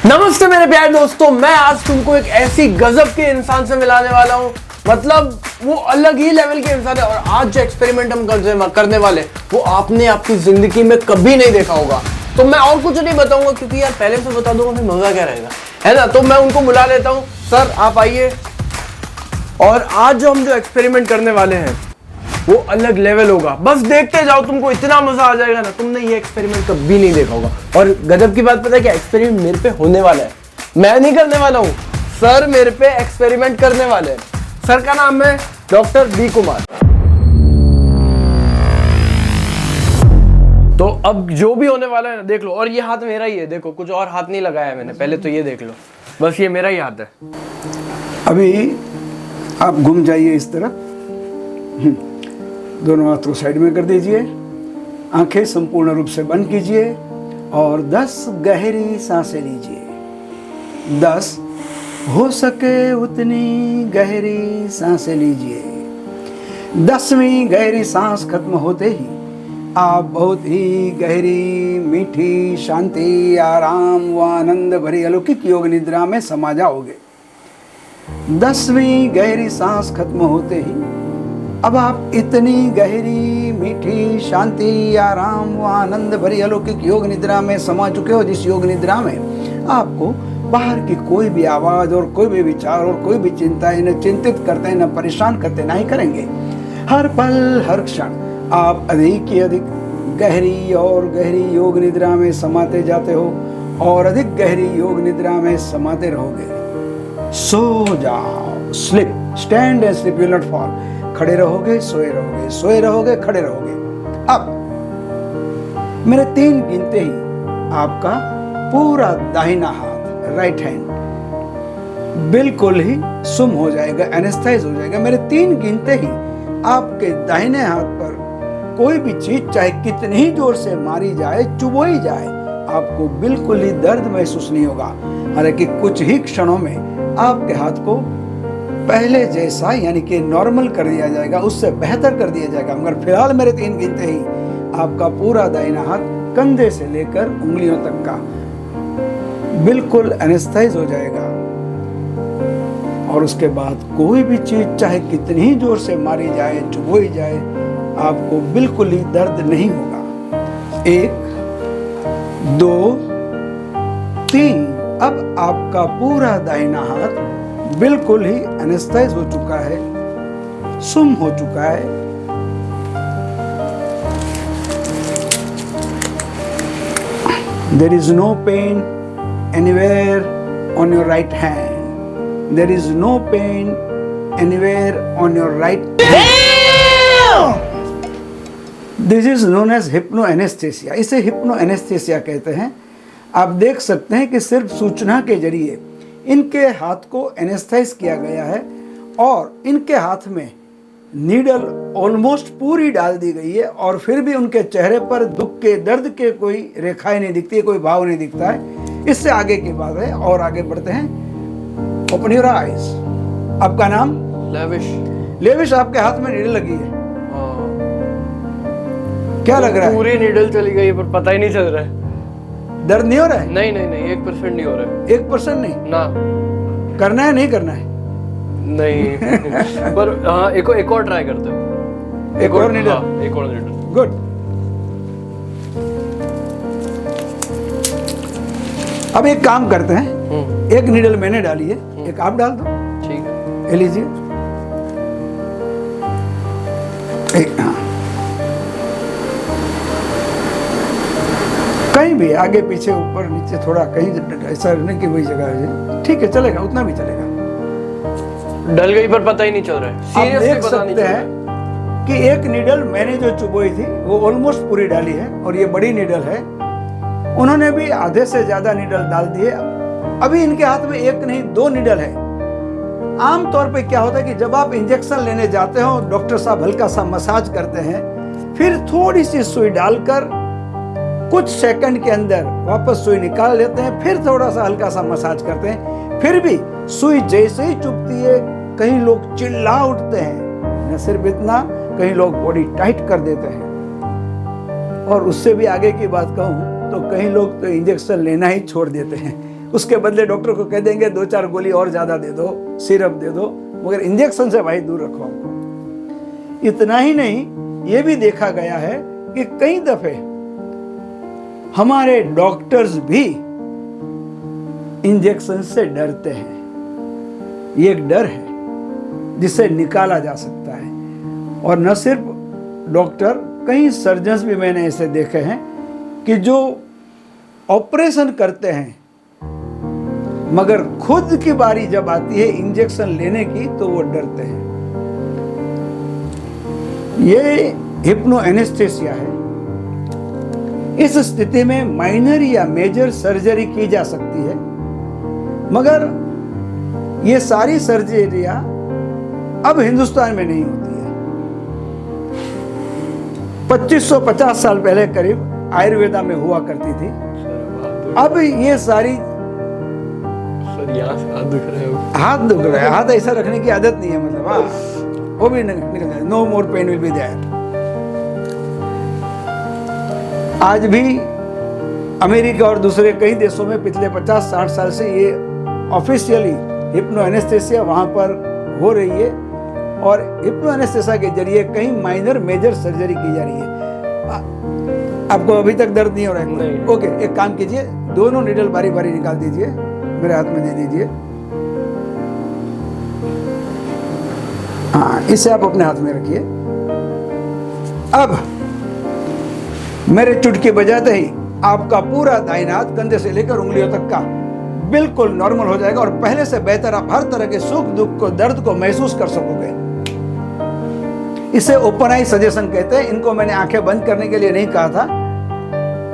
नमस्ते मेरे प्यारे दोस्तों, मैं आज तुमको एक ऐसी गजब के इंसान से मिलाने वाला हूँ। मतलब वो अलग ही लेवल के इंसान है और आज जो एक्सपेरिमेंट हम करने वाले वो आपने आपकी जिंदगी में कभी नहीं देखा होगा। तो मैं और कुछ नहीं बताऊंगा क्योंकि यार पहले से बता दूंगा फिर मजा क्या रहेगा, है ना। तो मैं उनको बुला लेता हूँ। सर आप आइए। और आज जो हम एक्सपेरिमेंट करने वाले हैं वो अलग लेवल होगा। बस देखते जाओ, तुमको इतना मजा आ जाएगा ना, तुमने ये एक्सपेरिमेंट कभी नहीं देखा होगा। और गजब की बात पता है क्या, एक्सपेरिमेंट मेरे पे होने वाला है, मैं नहीं करने वाला हूँ। सर मेरे पे एक्सपेरिमेंट करने वाले हैं। सर का नाम है डॉक्टर बी कुमार। तो अब जो भी होने वाला है ना देख लो। और ये हाथ मेरा ही है, देखो कुछ और हाथ नहीं लगाया मैंने, पहले तो ये देख लो, बस ये मेरा ही हाथ है। अभी आप घूम जाइए इस तरफ, दोनों हाथ को साइड में कर दीजिए, आंखें संपूर्ण रूप से बंद कीजिए और 10 गहरी सांसें लीजिए। 10 हो सके उतनी गहरी सांसें लीजिए। 10वीं गहरी सांस खत्म होते ही आप बहुत ही गहरी, मीठी, शांति, आराम व आनंद भरी अलौकिक योग निद्रा में समा जाओगे। 10वीं गहरी सांस खत्म होते ही अब आप इतनी गहरी, मीठी, शांति, आराम व आनंद भरी अलौकिक योग निद्रा में समा चुके हो, जिस योग निद्रा में आपको बाहर की कोई भी आवाज और कोई भी विचार और कोई भी चिंताएं न चिंतित करते, न परेशान करते, ना ही करेंगे। हर पल हर क्षण आप अधिक की अधिक गहरी और गहरी योग निद्रा में समाते जाते हो और अधिक गहरी योग निद्रा में समाते रहोगे। सो जाओ, slip, stand and slip, will not fall. खड़े रहोगे, सोए रहोगे, सोए रहोगे, खड़े रहोगे। अब मेरे 3 गिनते ही आपका पूरा दाहिना हाथ, राइट हैंड, बिल्कुल ही सुम हो जाएगा, एनेस्थाइज हो जाएगा। मेरे 3 गिनते ही आपके दाहिने हाथ पर कोई भी चीज चाहे कितनी ही जोर से मारी जाए, चुभोई जाए, आपको बिल्कुल ही दर्द महसूस नहीं होगा। हालांकि कुछ ही क्षणों में आपके हाथ को पहले जैसा यानी कि नॉर्मल कर दिया जाएगा, उससे बेहतर कर दिया जाएगा। मगर फिलहाल मेरे 3 गिनते ही आपका पूरा दाहिना हाथ कंधे से लेकर उंगलियों तक का बिल्कुल एनेस्थाइज हो जाएगा। और उसके बाद कोई भी चीज चाहे कितनी ही जोर से मारी जाए, चुभोई जाए, आपको बिल्कुल ही दर्द नहीं होगा। 1 2 3। अब आपका पूरा दाहिना हाथ बिल्कुल ही एनेस्थाइज हो चुका है, सुम हो चुका है। There is no pain anywhere on your right hand. There is no pain anywhere on your right hand. This is known as hypnoanesthesia. इसे hypnoanesthesia कहते हैं। आप देख सकते हैं कि सिर्फ सूचना के जरिए इनके हाथ को एनेस्थाइज किया गया है और इनके हाथ में नीडल ऑलमोस्ट पूरी डाल दी गई है और फिर भी उनके चेहरे पर दुख के, दर्द के कोई रेखाएं नहीं दिखती है, कोई भाव नहीं दिखता है। इससे आगे की बात है और आगे बढ़ते हैं। Open your eyes. आपका नाम? लेविश। लेविश, आपके हाथ में नीडल लगी है। क्या लग रहा है? पूरी नीडल चली गई पर पता ही नहीं चल रहा है। दर्द नहीं हो रहा है? नहीं नहीं नहीं, 1% नहीं हो रहा है। 1% नहीं ना। करना है, नहीं करना है? नहीं पर हाँ, एक और ट्राई करते हैं। एक और नीडल? हाँ, एक और नीडल। गुड। अब एक काम करते हैं, एक नीडल मैंने डाली है, एक आप डाल दो। ठीक है, ये लीजिए। एक, हाँ, कहीं भी आगे पीछे ऊपर नीचे थोड़ा कहीं ऐसा नहीं कि वही जगह है। ठीक है, चलेगा, उतना भी चलेगा। डल गई पर पता ही नहीं चल रहा है। आप देख सकते हैं कि एक नीडल मैंने जो चुभोई थी वो ऑलमोस्ट पूरी डाली है और ये बड़ी नीडल है, उन्होंने भी आधे से ज्यादा नीडल डाल दिए। अभी इनके हाथ में एक नहीं 2 नीडल है। आमतौर पे क्या होता है कि जब आप इंजेक्शन लेने जाते हो, डॉक्टर साहब हल्का सा मसाज करते हैं, फिर थोड़ी सी सुई डालकर कुछ सेकंड के अंदर वापस सुई निकाल लेते हैं, फिर थोड़ा सा हल्का सा मसाज करते हैं। फिर भी सुई जैसे ही चुभती है कहीं लोग चिल्ला उठते हैं। न सिर्फ इतना, कहीं लोग बॉडी टाइट कर देते हैं। और उससे भी आगे की बात कहूं तो कई लोग तो इंजेक्शन लेना ही छोड़ देते हैं। उसके बदले डॉक्टर को कह देंगे 2-4 गोली और ज्यादा दे दो, सिरप दे दो, मगर इंजेक्शन से भाई दूर रखो हमको। इतना ही नहीं, ये भी देखा गया है कि कई दफे हमारे डॉक्टर्स भी इंजेक्शन से डरते हैं। ये एक डर है जिसे निकाला जा सकता है। और न सिर्फ डॉक्टर, कई सर्जन्स भी मैंने ऐसे देखे हैं कि जो ऑपरेशन करते हैं मगर खुद की बारी जब आती है इंजेक्शन लेने की तो वो डरते हैं। ये हिप्नो एनेस्थेसिया है। इस स्थिति में माइनर या मेजर सर्जरी की जा सकती है, मगर ये सारी सर्जरियां अब हिंदुस्तान में नहीं होती है। 2550 साल पहले करीब आयुर्वेदा में हुआ करती थी। अब ये सारी हाथ दुख रहे हो। हाथ दुख रहा है, हाथ ऐसा रखने की आदत नहीं है, मतलब हाँ वो भी निकल जाए। No more pain will be there. आज भी अमेरिका और दूसरे कई देशों में पिछले 50-60 साल से ये ऑफिशियली हिप्नो एनेस्थेसिया वहां पर हो रही है और हिप्नो एनेस्थेसिया के जरिए कई माइनर मेजर सर्जरी की जा रही है। आपको अभी तक दर्द नहीं हो रहा है? नहीं। ओके, एक काम कीजिए, दोनों नीडल बारी बारी निकाल दीजिए, मेरे हाथ में दे दीजिए। हाँ, इसे आप अपने हाथ में रखिए। अब मेरे चुटकी बजाते ही आपका पूरा दाहिना हाथ कंधे से लेकर उंगलियों तक का बिल्कुल नॉर्मल हो जाएगा और पहले से बेहतर आप हर तरह के सुख दुख को, दर्द को महसूस कर सकोगे। इसे ओपन आई सजेशन कहते हैं। इनको मैंने आंखें बंद करने के लिए नहीं कहा था,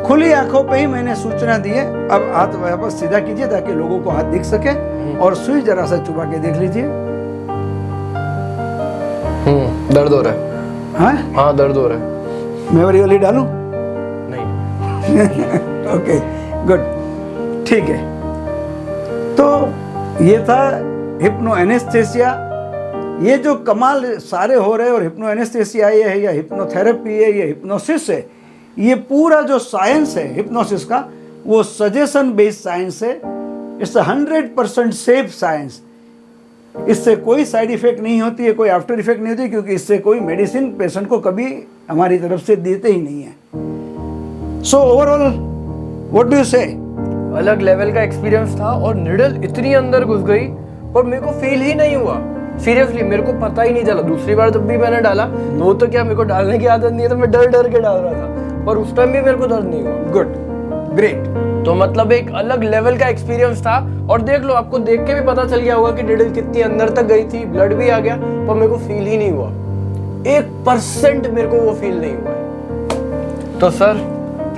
खुली आंखों पे ही मैंने सूचना दी है। अब हाथ वापस सीधा कीजिए ताकि लोगों को हाथ दिख सके और सुई जरा सा चुबा के देख लीजिए। दर्द हो रहा है। हाँ दर्द हो रहा है। मैं वाली वाली डालूं? नहीं। ओके, गुड, ठीक है। तो ये था हिप्नो एनेस्थेसिया। ये जो कमाल सारे हो रहे हैं, और हिप्नो एनेस्थेसिया ये है या हिप्नोथेरेपी है या हिप्नोसिस है, ये पूरा जो साइंस है हिप्नोसिस का, वो सजेशन बेस्ड साइंस है। It's 100% safe science. इससे कोई साइड इफेक्ट नहीं होती है, कोई आफ्टर इफेक्ट नहीं होती, क्योंकि इससे कोई मेडिसिन पेशेंट को कभी हमारी तरफ से देते ही नहीं है। So overall what do you से? अलग लेवल का एक्सपीरियंस था और निडल इतनी अंदर घुस गई और मेरे को फील ही नहीं हुआ। सीरियसली मेरे को पता ही नहीं चला। दूसरी बार जब भी मैंने डाला, वो तो क्या, मेरे को डालने की आदत नहीं है तो मैं डर डर के डाल रहा था, और उस टाइम भी मेरे को दर्द नहीं हुआ। Good, great. तो मतलब एक अलग लेवल का एक्सपीरियंस था। और देख लो, आपको देख के भी पता चल गया होगा कि निडल कितनी अंदर तक गई थी, ब्लड भी आ गया, पर मेरे को फील ही नहीं हुआ। 1% मेरे को वो फील नहीं हुआ। तो sir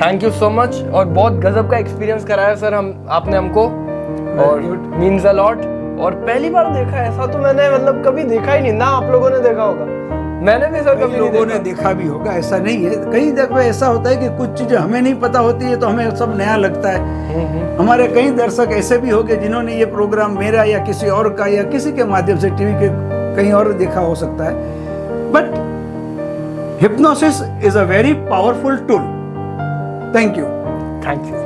thank you so much, और बहुत गजब का एक्सपीरियंस कराया सर आपने हमको, और मीन्स अ लॉट। और पहली बार देखा ऐसा तो मैंने मतलब कभी देखा ही नहीं ना। आप लोगों ने देखा होगा, मैंने भी सर कभी लोगों ने देखा भी होगा, ऐसा नहीं है। कई दफे ऐसा होता है कि कुछ चीजें हमें नहीं पता होती है तो हमें सब नया लगता है। हमारे कई दर्शक ऐसे भी होंगे जिन्होंने ये प्रोग्राम मेरा या किसी और का या किसी के माध्यम से टीवी के कहीं और देखा हो सकता है। But hypnosis is a very powerful tool. Thank you.